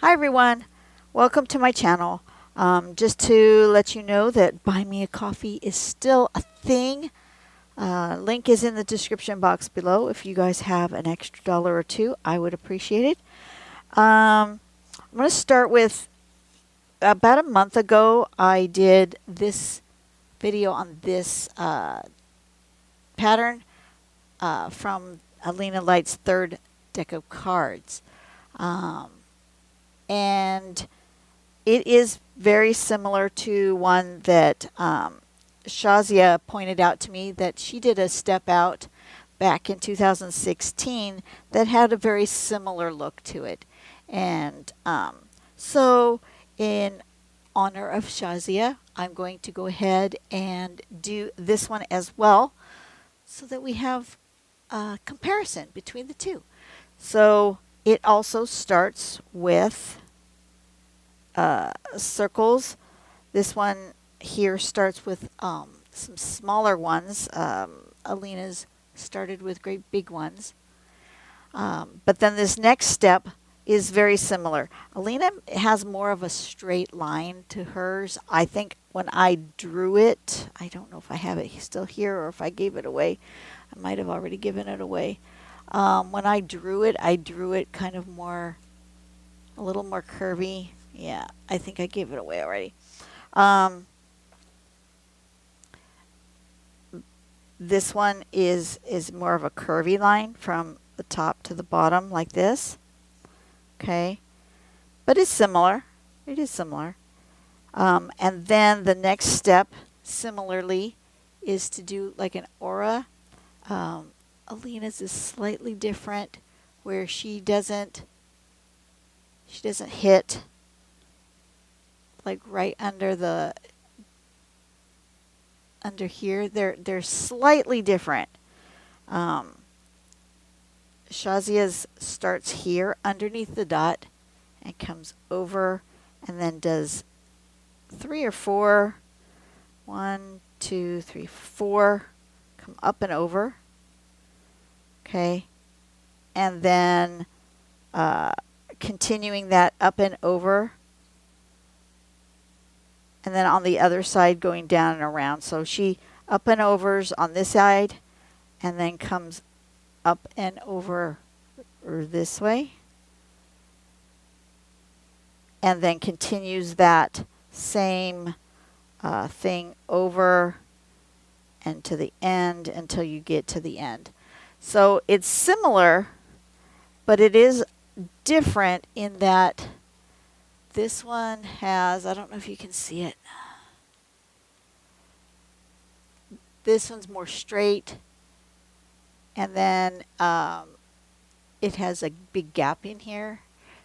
Hi everyone, welcome to my channel. Just to let you know that Buy Me a Coffee is still a thing. Link is in the description box below. If you guys have an extra dollar or two, I would appreciate it. I'm going to start with about a month ago, I did this video on this pattern from Alina Light's third deck of cards. And it is very similar to one that Shazia pointed out to me that she did a step out back in 2016 that had a very similar look to it. And so in honor of Shazia, I'm going to go ahead and do this one as well so that we have a comparison between the two. So it also starts with circles. This one here starts with some smaller ones. Alina's started with great big ones. But then this next step is very similar. Alina has more of a straight line to hers. I think when I drew it, I don't know if I have it still here or if I gave it away. I might have already given it away. When I drew it kind of more, a little more curvy. Yeah, I think I gave it away already. This one is more of a curvy line from the top to the bottom like this. Okay, but it's similar. It is similar. And then the next step, similarly, is to do like an aura. Alina's is slightly different, where she doesn't hit like right under here. They're slightly different. Shazia's starts here underneath the dot and comes over and then does 3 or 4. 1, 2, 3, 4. Come up and over. Okay. And then continuing that up and over. And then on the other side going down and around. So she up and overs on this side and then comes up and over this way. And then continues that same thing over and to the end until you get to the end. So it's similar, but it is different in that this one has, I don't know if you can see it. This one's more straight. And then it has a big gap in here.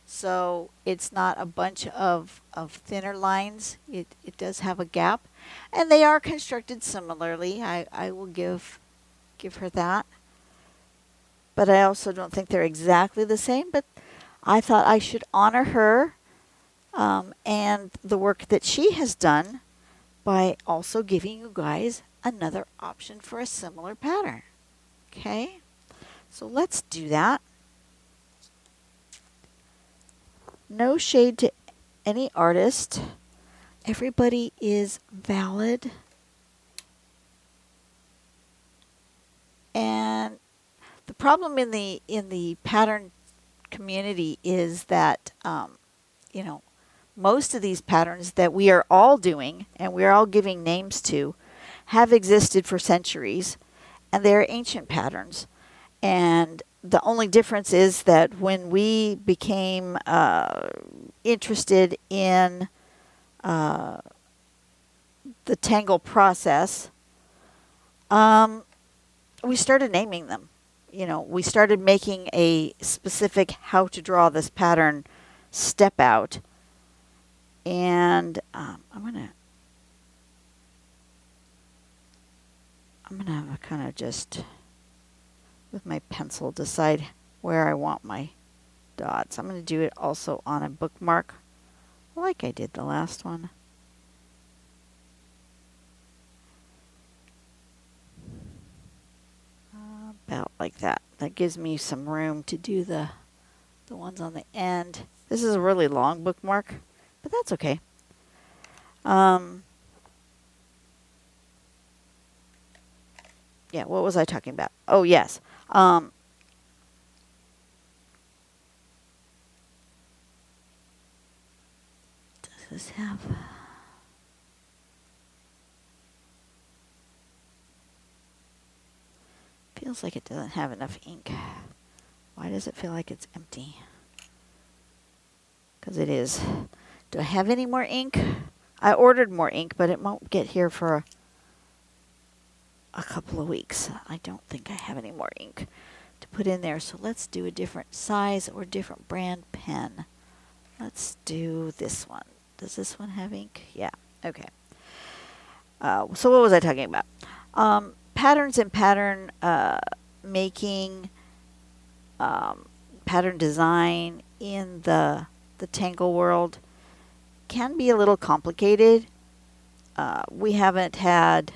So it's not a bunch of thinner lines. It does have a gap. And they are constructed similarly. I will give her that. But I also don't think they're exactly the same. But I thought I should honor her and the work that she has done by also giving you guys another option for a similar pattern. Okay, so let's do that. No shade to any artist. Everybody is valid. And the problem in the pattern community is that you know, most of these patterns that we are all doing and we're all giving names to have existed for centuries, and they're ancient patterns. And the only difference is that when we became interested in the tangle process, we started naming them. You know, we started making a specific how to draw this pattern step out. And I'm gonna kind of just with my pencil decide where I want my dots. I'm going to do it also on a bookmark like I did the last one. About like that. That gives me some room to do the ones on the end. This is a really long bookmark, but that's okay. Yeah, what was I talking about? Oh, yes. Does this have... Feels like it doesn't have enough ink. Why does it feel like it's empty? Because it is. Do I have any more ink? I ordered more ink, but it won't get here for a couple of weeks. I don't think I have any more ink to put in there. So let's do a different size or different brand pen. Let's do this one. Does this one have ink? Yeah. Okay. So what was I talking about? Patterns and pattern making, pattern design in the Tangle world can be a little complicated. We haven't had...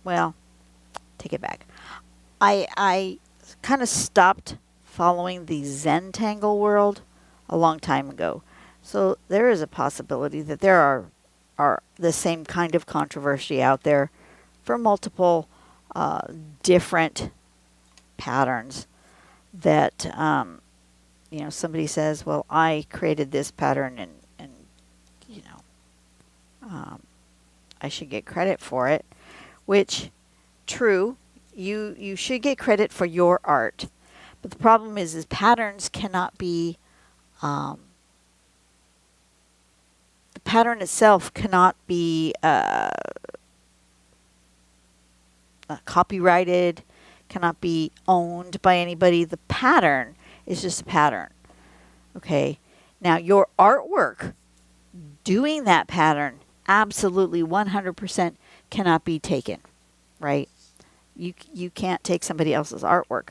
Well, take it back. I kind of stopped following the Zen Tangle world a long time ago. So there is a possibility that there are the same kind of controversy out there for multiple different patterns that, you know, somebody says, well, I created this pattern and you know, I should get credit for it, which, true, you should get credit for your art. But the problem is patterns cannot be, the pattern itself cannot be copyrighted, cannot be owned by anybody. The pattern is just a pattern. Okay. Now your artwork doing that pattern absolutely 100% cannot be taken, right? You can't take somebody else's artwork.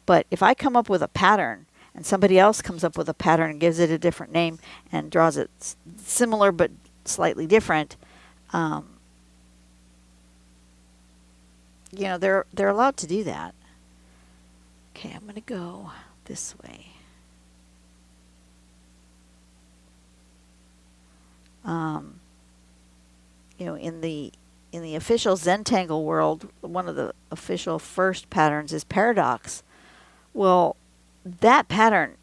But if I come up with a pattern and somebody else comes up with a pattern and gives it a different name and draws it similar but slightly different, you know, they're allowed to do that. Okay, I'm going to go this way. You know, in the official Zentangle world, one of the official first patterns is paradox. Well, that pattern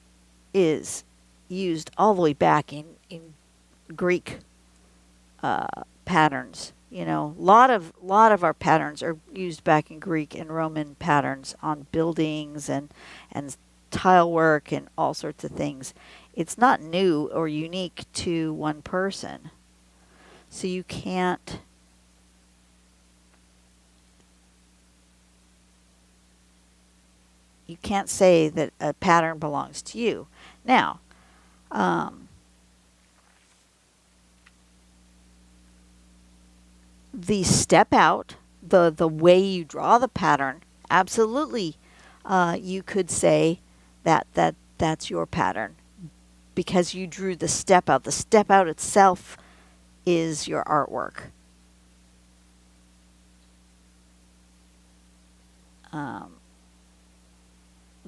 is used all the way back in Greek patterns. You know, a lot of our patterns are used back in Greek and Roman patterns on buildings and tile work and all sorts of things. It's not new or unique to one person. So you can't say that a pattern belongs to you. Now, the step out, the way you draw the pattern, absolutely, you could say that's your pattern because you drew the step out. The step out itself is your artwork.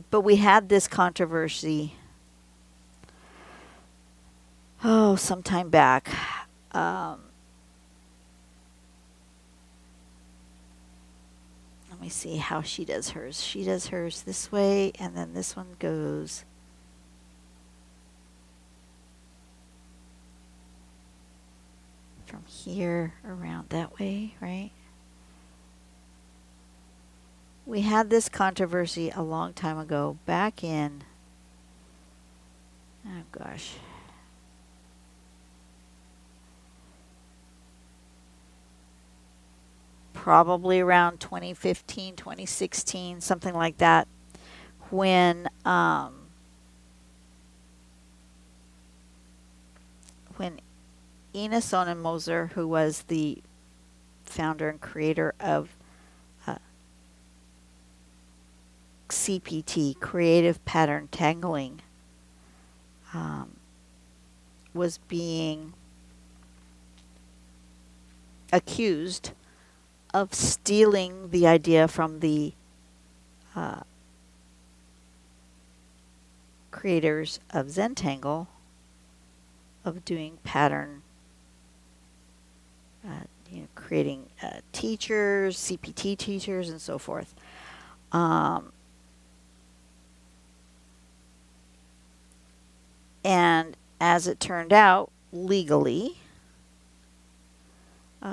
But we had this controversy, some time back. Let me see how she does hers. She does hers this way, and then this one goes from here around that way, right? We had this controversy a long time ago, back in, oh gosh, probably around 2015, 2016, something like that, when Ina Sonnenmoser, who was the founder and creator of CPT, Creative Pattern Tangling, was being accused of stealing the idea from the creators of Zentangle of doing pattern, creating teachers, CPT teachers, and so forth. And as it turned out, legally,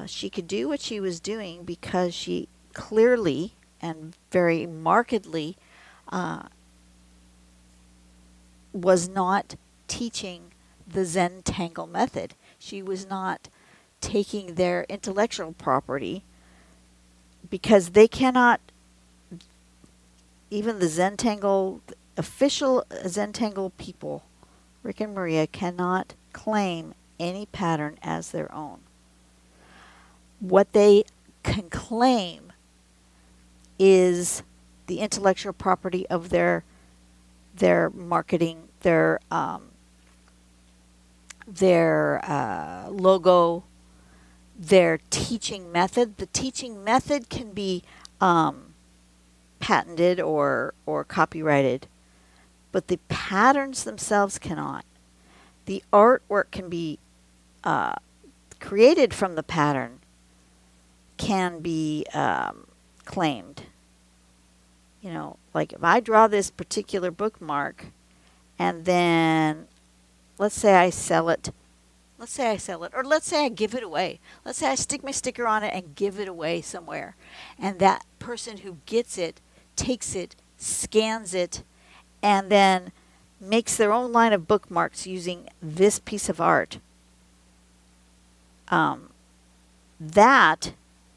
she could do what she was doing because she clearly and very markedly was not teaching the Zentangle method. She was not taking their intellectual property, because they cannot, even the Zentangle, official Zentangle people, Rick and Maria, cannot claim any pattern as their own. What they can claim is the intellectual property of their marketing, their logo, their teaching method. The teaching method can be patented or copyrighted, but the patterns themselves cannot. The artwork can be created from the pattern, can be claimed. Like if I draw this particular bookmark and then let's say I sell it, or let's say I give it away. Let's say I stick my sticker on it and give it away somewhere. And that person who gets it takes it, scans it, and then makes their own line of bookmarks using this piece of art. That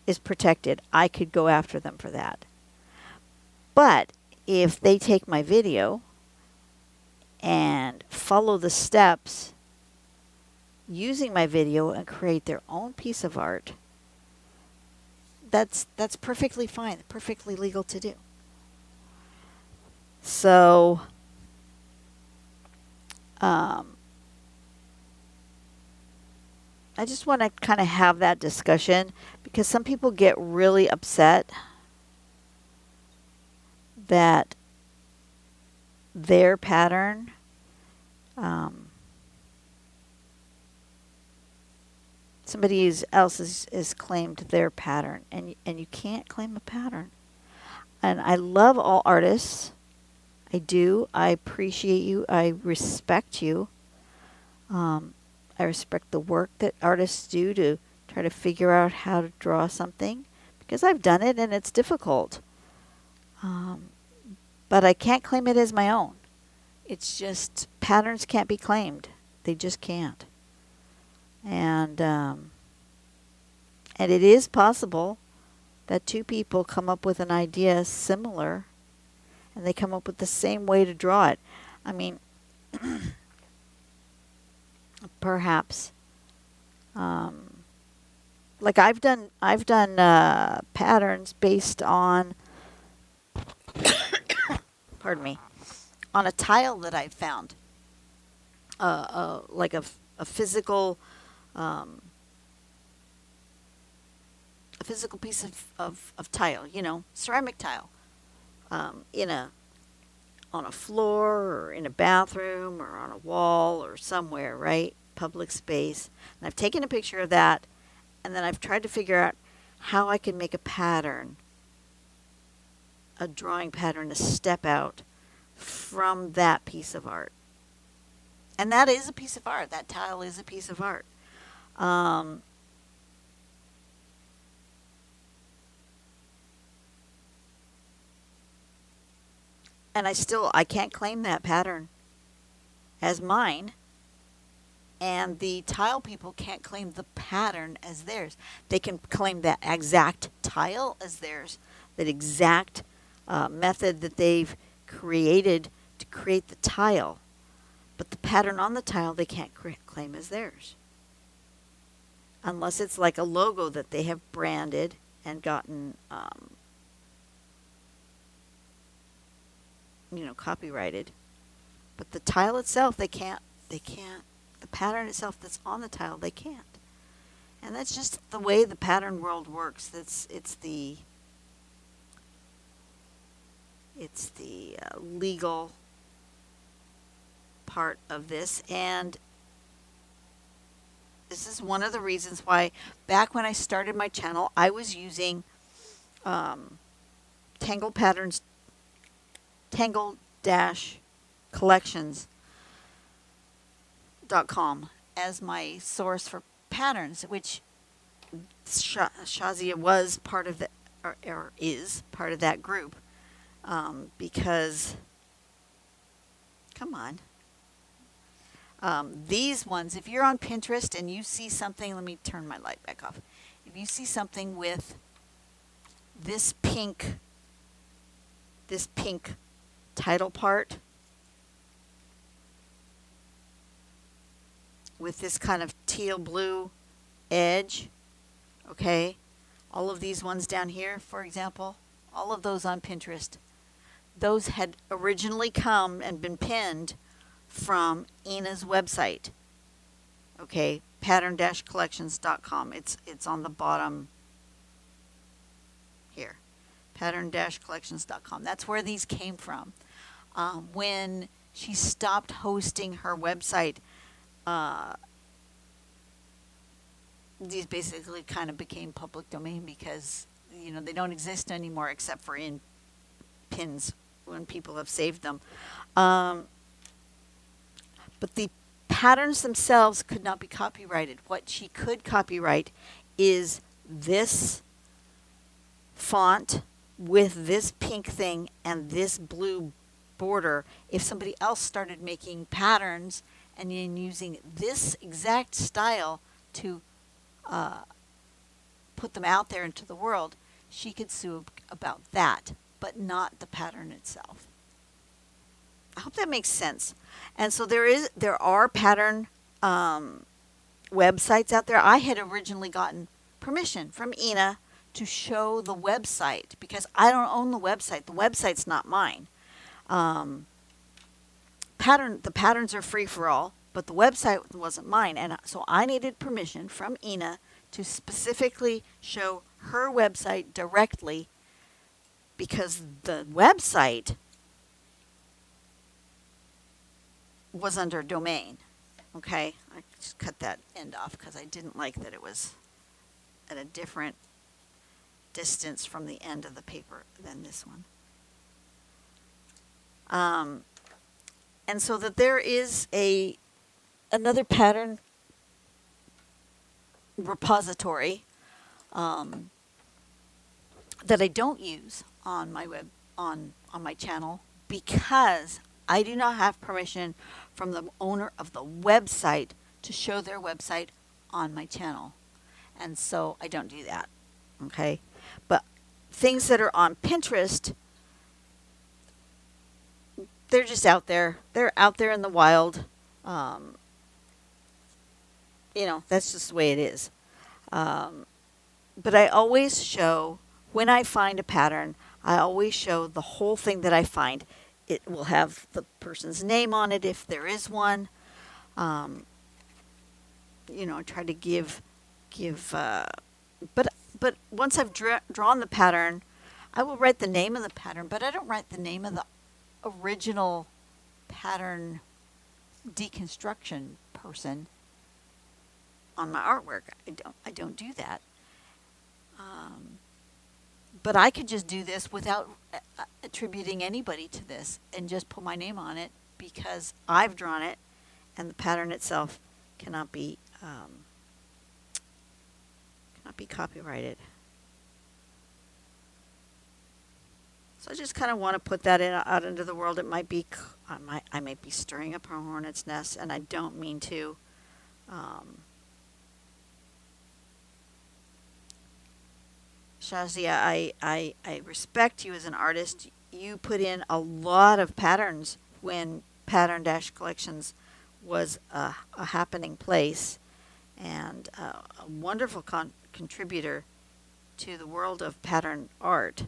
is protected. I could go after them for that. But if they take my video and follow the steps using my video and create their own piece of art, that's perfectly fine, perfectly legal to do. So I just want to kind of have that discussion, because some people get really upset that their pattern somebody else has claimed their pattern, and you can't claim a pattern. And I love all artists. I do. I appreciate you. I respect you. I respect the work that artists do to try to figure out how to draw something, because I've done it and it's difficult. But I can't claim it as my own. It's just patterns can't be claimed. They just can't. And it is possible that two people come up with an idea similar, and they come up with the same way to draw it. I mean, perhaps, like I've done patterns based on, pardon me, on a tile that I found, like a physical piece of tile, ceramic tile, on a floor or in a bathroom or on a wall or somewhere, right? Public space. And I've taken a picture of that, and then I've tried to figure out how I can make a pattern, a drawing pattern, a step out from that piece of art. And that is a piece of art. That tile is a piece of art. And I can't claim that pattern as mine. And the tile people can't claim the pattern as theirs. They can claim that exact tile as theirs, that exact method that they've created to create the tile. But the pattern on the tile they can't claim as theirs. Unless it's like a logo that they have branded and gotten, copyrighted. But the tile itself, they can't, the pattern itself that's on the tile, they can't. And that's just the way the pattern world works. It's the legal part of this, and this is one of the reasons why back when I started my channel, I was using Tangle Patterns, Tangle-Collections.com as my source for patterns, which Shazia was part of the, or is part of that group, because, come on, these ones, if you're on Pinterest and you see something, let me turn my light back off. If you see something with this pink title part with this kind of teal blue edge, okay, all of these ones down here, for example, all of those on Pinterest, those had originally come and been pinned from Ina's website, okay, pattern-collections.com. It's on the bottom here, pattern-collections.com. That's where these came from. When she stopped hosting her website, these basically kind of became public domain because, you know, they don't exist anymore except for in pins when people have saved them. But the patterns themselves could not be copyrighted. What she could copyright is this font with this pink thing and this blue border. If somebody else started making patterns and then using this exact style to put them out there into the world, she could sue about that, but not the pattern itself. I hope that makes sense. And so there are pattern websites out there. I had originally gotten permission from Ina to show the website because I don't own the website. The website's not mine. The patterns are free for all, but the website wasn't mine. And so I needed permission from Ina to specifically show her website directly because the website was under domain. Okay, I just cut that end off because I didn't like that it was at a different distance from the end of the paper than this one. And so that there is another pattern repository that I don't use on my on my channel because I do not have permission from the owner of the website to show their website on my channel. And so I don't do that. Okay. But things that are on Pinterest, they're just out there. They're out there in the wild. You know, that's just the way it is. But I always show, when I find a pattern, I always show the whole thing that I find. It will have the person's name on it if there is one. You know, try to give. But once I've drawn the pattern, I will write the name of the pattern. But I don't write the name of the original pattern deconstruction person on my artwork. I don't do that. But I could just do this without attributing anybody to this and just put my name on it because I've drawn it and the pattern itself cannot be copyrighted. So I just kind of want to put that out into the world. It might be, I might be stirring up a hornet's nest, and I don't mean to. Shazia, I respect you as an artist. You put in a lot of patterns when Pattern-Collections was a happening place and a wonderful contributor to the world of pattern art.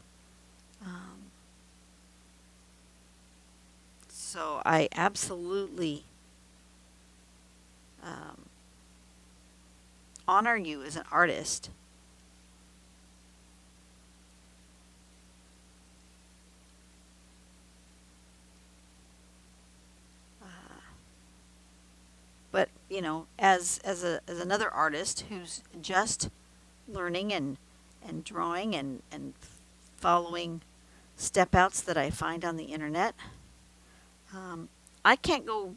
So I absolutely honor you as an artist. as another artist who's just learning and drawing and following step outs that I find on the internet, um, I can't go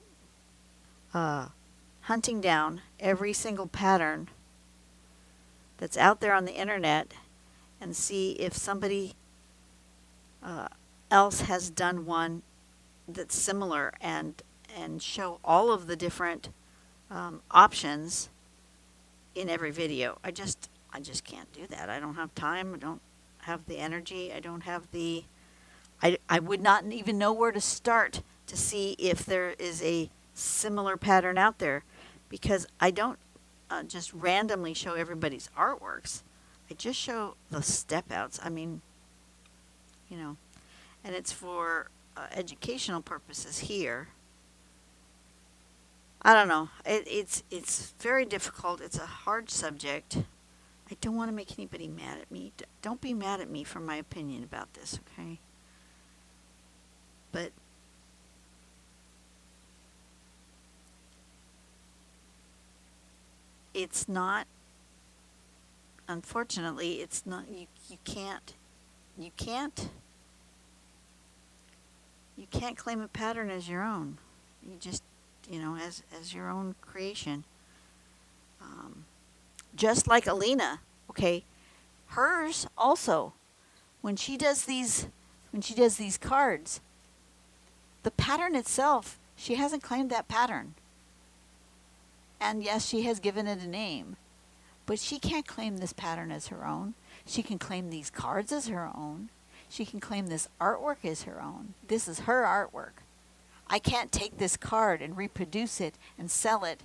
uh, hunting down every single pattern that's out there on the internet and see if somebody uh, else has done one that's similar and show all of the different options in every video. I just can't do that. I don't have time. I don't have the energy. I don't have the. I would not even know where to start to see if there is a similar pattern out there, because I don't just randomly show everybody's artworks. I just show the step outs. I mean, and it's for educational purposes here. I don't know. It's very difficult. It's a hard subject. I don't want to make anybody mad at me. Don't be mad at me for my opinion about this, okay? But it's not, unfortunately, it's not, you can't claim a pattern as your own. You just, as your own creation. Just like Alina, okay, hers also, when she does these cards, the pattern itself, she hasn't claimed that pattern. And yes, she has given it a name, but she can't claim this pattern as her own. She can claim these cards as her own. She can claim this artwork as her own. This is her artwork. I can't take this card and reproduce it and sell it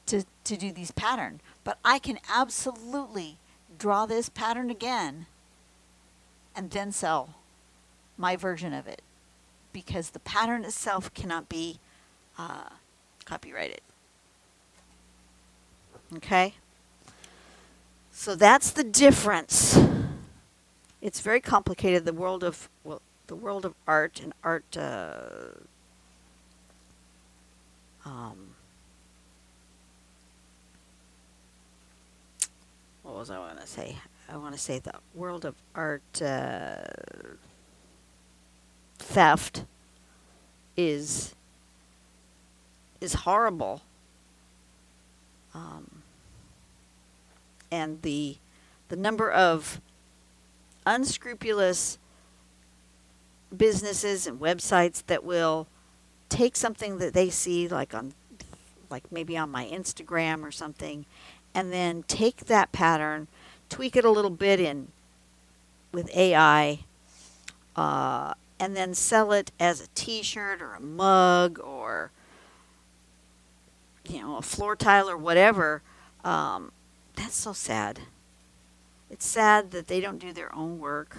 to do these pattern, but I can absolutely draw this pattern again and then sell my version of it, because the pattern itself cannot be copyrighted. Okay? So that's the difference. It's very complicated, the world of art and art what was I want to say? I want to say the world of art theft is horrible, and the number of unscrupulous businesses and websites that will take something that they see, like maybe on my Instagram or something, and then take that pattern, tweak it a little bit with AI, and then sell it as a T-shirt or a mug or a floor tile or whatever. That's so sad. It's sad that they don't do their own work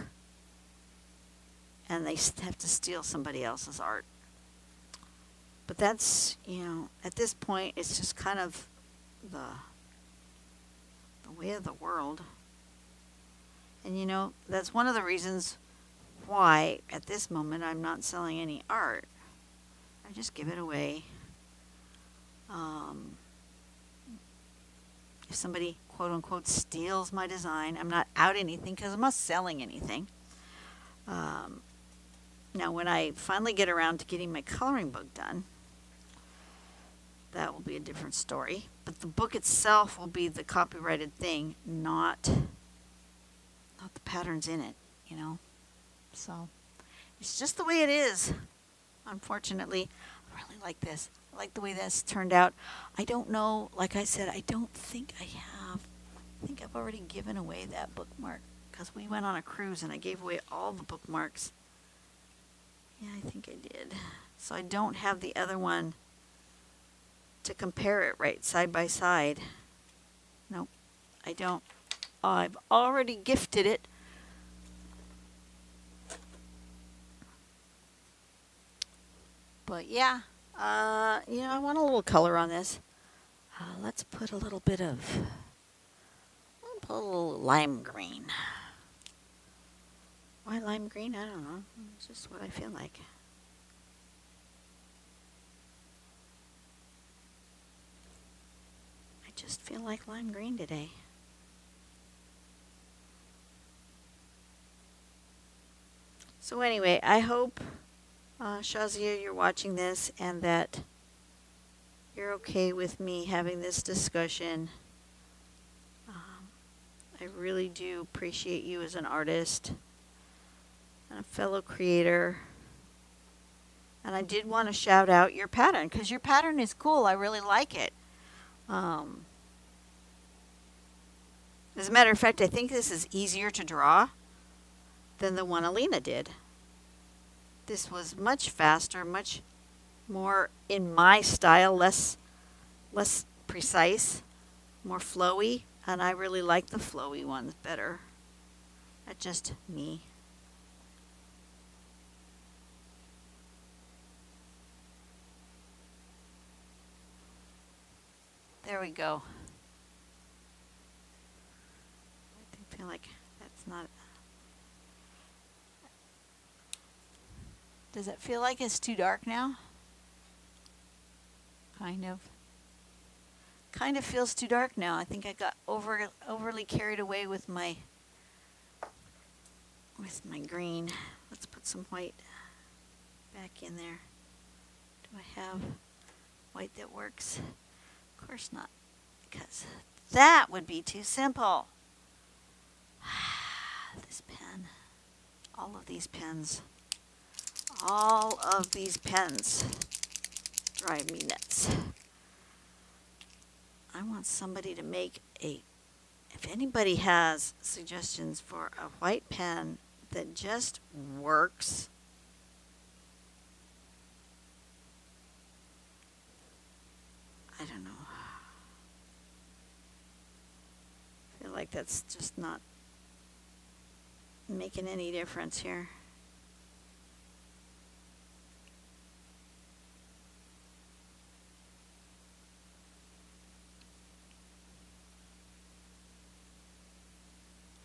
and they have to steal somebody else's art. But that's, at this point, it's just kind of the way of the world. And that's one of the reasons why at this moment I'm not selling any art. I just give it away. If somebody quote unquote steals my design, I'm not out anything because I'm not selling anything. Now when I finally get around to getting my coloring book done, that will be a different story. But the book itself will be the copyrighted thing, not the patterns in it, So it's just the way it is. Unfortunately, I really like this. I like the way this turned out. I don't know, like I said, I don't think I have. I think I've already given away that bookmark because we went on a cruise and I gave away all the bookmarks. Yeah, I think I did. So I don't have the other one to compare it right side by side. Nope, I don't. I've already gifted it. But yeah, I want a little color on this. Let's put a little bit of, put a little lime green. Why lime green? I don't know. It's just what I feel like. feel like lime green today. So anyway, I hope, Shazia, you're watching this and that you're okay with me having this discussion. I really do appreciate you as an artist and a fellow creator. And I did want to shout out your pattern because your pattern is cool. I really like it. As a matter of fact, I think this is easier to draw than the one Alina did. This was much faster, much more in my style, less precise, more flowy, and I really like the flowy ones better. That's just me. There we go. I feel like that's not... Does it feel like it's too dark now? Kind of. Kind of feels too dark now. I think I got overly carried away with my green. Let's put some white back in there. Do I have white that works? Of course not, because that would be too simple. This pen. All of these pens. All of these pens drive me nuts. I want somebody to make if anybody has suggestions for a white pen that just works, I don't know. I feel like that's just not making any difference here.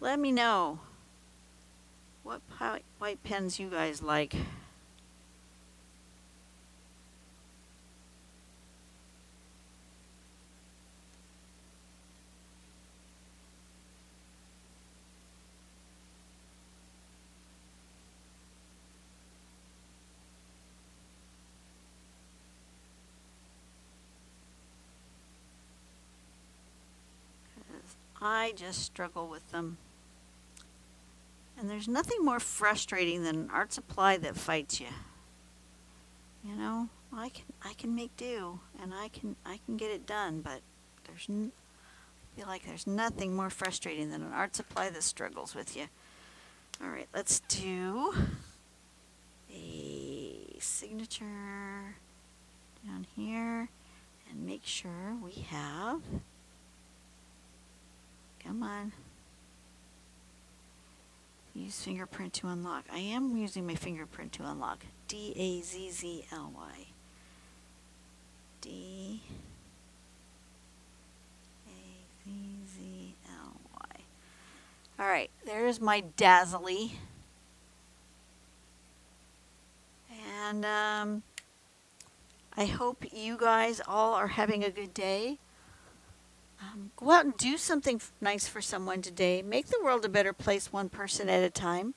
Let me know what white pens you guys like. I just struggle with them. And there's nothing more frustrating than an art supply that fights you. You know, I can make do and I can get it done, but I feel like there's nothing more frustrating than an art supply that struggles with you. All right, let's do a signature down here and make sure we have, come on, use fingerprint to unlock. I am using my fingerprint to unlock. Dazzly. Dazzly. All right, there's my Dazzly. And I hope you guys all are having a good day. Go out and do something nice for someone today. Make the world a better place, one person at a time.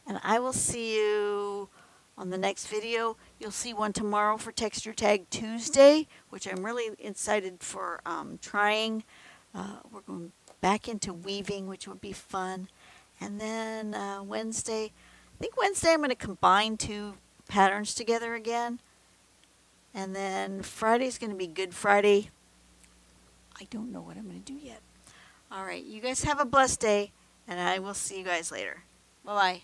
And I will see you on the next video. You'll see one tomorrow for Texture Tag Tuesday, which I'm really excited for trying. We're going back into weaving, which would be fun. And then Wednesday, I think Wednesday I'm going to combine two patterns together again. And then Friday's going to be Good Friday. I don't know what I'm going to do yet. All right, you guys have a blessed day, and I will see you guys later. Bye-bye.